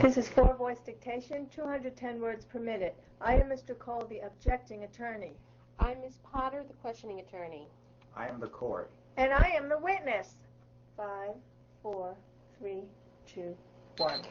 This is four-voice dictation, 210 words per minute. I am Mr. Cole, the objecting attorney. I'm Ms. Potter, the questioning attorney. I am the court. And I am the witness. 5, 4, 3, 2, 1.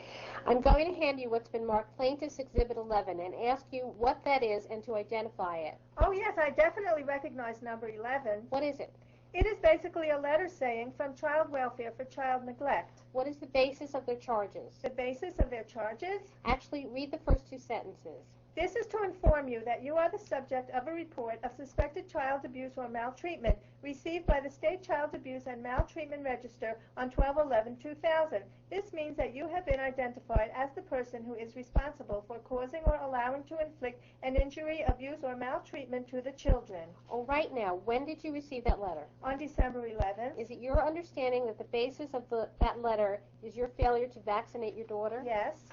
I'm going to hand you what's been marked Plaintiff's Exhibit 11 and ask you what that is and to identify it. Oh yes, I definitely recognize number 11. What is it? It is basically a letter saying from Child Welfare for child neglect. What is the basis of their charges? The basis of their charges? Actually, read the first two sentences. This is to inform you that you are the subject of a report of suspected child abuse or maltreatment received by the State Child Abuse and Maltreatment Register on 12/11/2000. This means that you have been identified as the person who is responsible for causing or allowing to inflict an injury, abuse, or maltreatment to the children. Oh, right now, when did you receive that letter? On December 11th. Is it your understanding that the basis of that letter is your failure to vaccinate your daughter? Yes.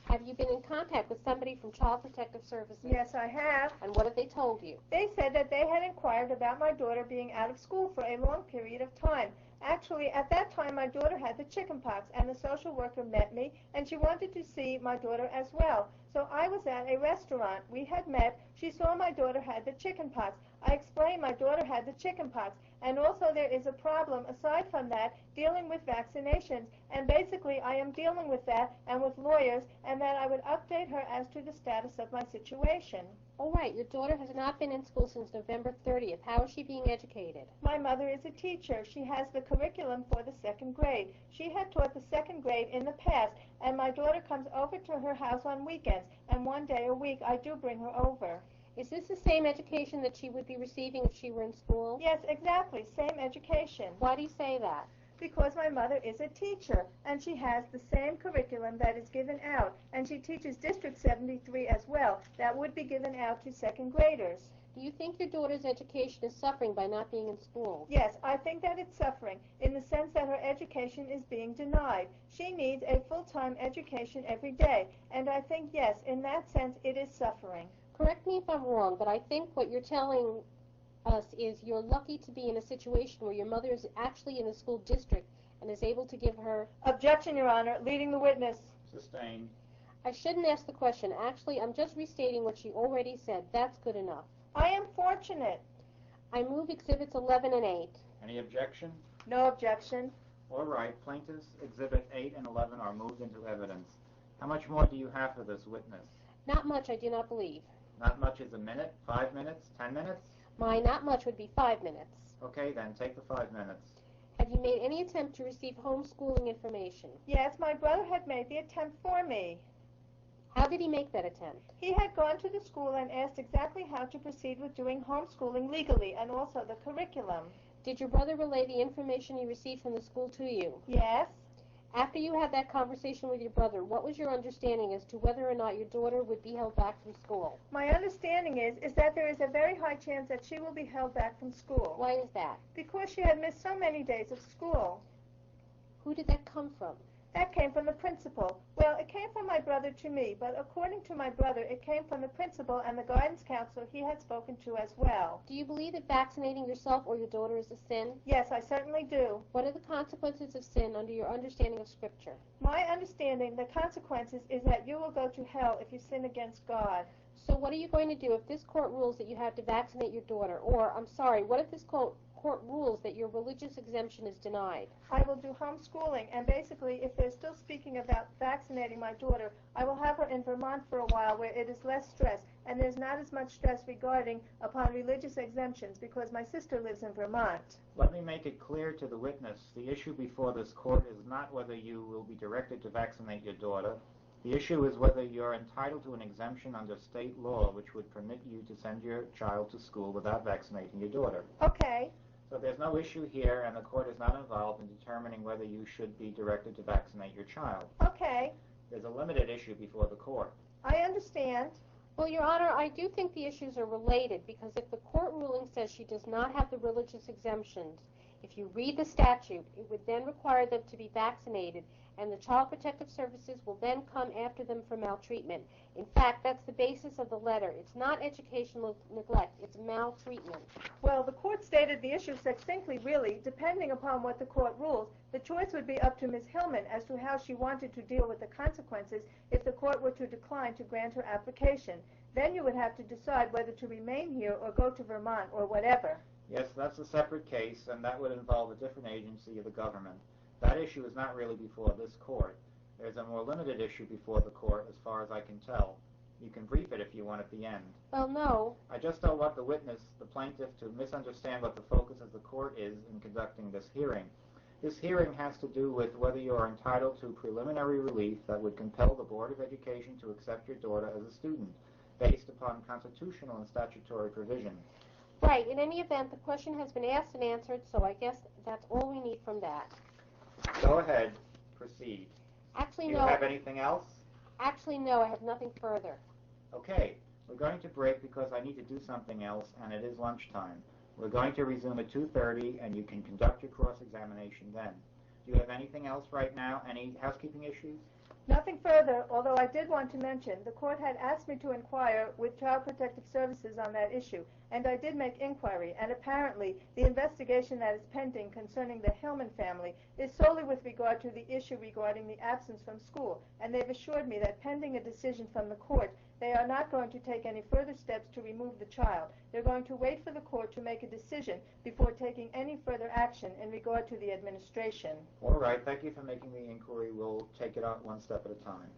Have you been in contact with somebody from Child Protective Services? Yes, I have. And what have they told you? They said that they had inquired about my daughter being out of school for a long period of time. Actually, at that time, my daughter had the chickenpox, and the social worker met me, and she wanted to see my daughter as well. So I was at a restaurant. We had met. She saw my daughter had the chickenpox. I explained my daughter had the chickenpox, and also there is a problem, aside from that, dealing with vaccinations. And basically, I am dealing with that and with lawyers, and that I would update her as to the status of my situation. All right, your daughter has not been in school since November 30th. How is she being educated? My mother is a teacher. She has the curriculum for the second grade. She had taught the second grade in the past, and my daughter comes over to her house on weekends, and one day a week I do bring her over. Is this the same education that she would be receiving if she were in school? Yes, exactly, same education. Why do you say that? Because my mother is a teacher, and she has the same curriculum that is given out, and she teaches District 73 as well. That would be given out to second graders. Do you think your daughter's education is suffering by not being in school? Yes, I think that it's suffering in the sense that her education is being denied. She needs a full-time education every day, and I think, yes, in that sense, it is suffering. Correct me if I'm wrong, but I think what you're telling us is you're lucky to be in a situation where your mother is actually in a school district and is able to give her... Objection, Your Honor. Leading the witness. Sustained. I shouldn't ask the question. Actually, I'm just restating what she already said. That's good enough. I am fortunate. I move Exhibits 11 and 8. Any objection? No objection. All right. Plaintiffs' Exhibit 8 and 11 are moved into evidence. How much more do you have for this witness? Not much, I do not believe. Not much is a minute, 5 minutes, 10 minutes? My not much would be 5 minutes. Okay, then take the 5 minutes. Have you made any attempt to receive homeschooling information? Yes, my brother had made the attempt for me. How did he make that attempt? He had gone to the school and asked exactly how to proceed with doing homeschooling legally and also the curriculum. Did your brother relay the information he received from the school to you? Yes. After you had that conversation with your brother, what was your understanding as to whether or not your daughter would be held back from school? My understanding is that there is a very high chance that she will be held back from school. Why is that? Because she had missed so many days of school. Who did that come from? That came from the principal. Well, it came from my brother to me, but according to my brother, it came from the principal and the guidance counselor he had spoken to as well. Do you believe that vaccinating yourself or your daughter is a sin? Yes, I certainly do. What are the consequences of sin under your understanding of Scripture? My understanding, the consequences is that you will go to hell if you sin against God. So what are you going to do if this court rules that you have to vaccinate your daughter? Or, I'm sorry, what if this court rules that your religious exemption is denied? I will do homeschooling, and basically, if they're still speaking about vaccinating my daughter, I will have her in Vermont for a while where it is less stress, and there's not as much stress regarding upon religious exemptions because my sister lives in Vermont. Let me make it clear to the witness, the issue before this court is not whether you will be directed to vaccinate your daughter. The issue is whether you're entitled to an exemption under state law which would permit you to send your child to school without vaccinating your daughter. Okay. So there's no issue here, and the court is not involved in determining whether you should be directed to vaccinate your child. Okay. There's a limited issue before the court. I understand. Well, Your Honor, I do think the issues are related because if the court ruling says she does not have the religious exemptions, If you read the statute, it would then require them to be vaccinated, and the Child Protective Services will then come after them for maltreatment. In fact, that's the basis of the letter. It's not educational neglect, it's maltreatment. Well, the court stated the issue succinctly, really. Depending upon what the court rules, the choice would be up to Ms. Hillman as to how she wanted to deal with the consequences if the court were to decline to grant her application. Then you would have to decide whether to remain here or go to Vermont or whatever. Yes, that's a separate case, and that would involve a different agency of the government. That issue is not really before this court. There's a more limited issue before the court, as far as I can tell. You can brief it if you want at the end. Well, no. I just don't want the witness, the plaintiff, to misunderstand what the focus of the court is in conducting this hearing. This hearing has to do with whether you are entitled to preliminary relief that would compel the Board of Education to accept your daughter as a student, based upon constitutional and statutory provision. Right. In any event, the question has been asked and answered, so I guess that's all we need from that. Go ahead. Proceed. Actually, Do no. you have anything else? Actually, no. I have nothing further. Okay. We're going to break because I need to do something else, and it is lunchtime. We're going to resume at 2:30, and you can conduct your cross-examination then. Do you have anything else right now? Any housekeeping issues? Nothing further, although I did want to mention the court had asked me to inquire with Child Protective Services on that issue, and I did make inquiry, and apparently the investigation that is pending concerning the Hillman family is solely with regard to the issue regarding the absence from school, and they've assured me that pending a decision from the court, they are not going to take any further steps to remove the child. They're going to wait for the court to make a decision before taking any further action in regard to the administration. All right. Thank you for making the inquiry. We'll take it out one step at a time.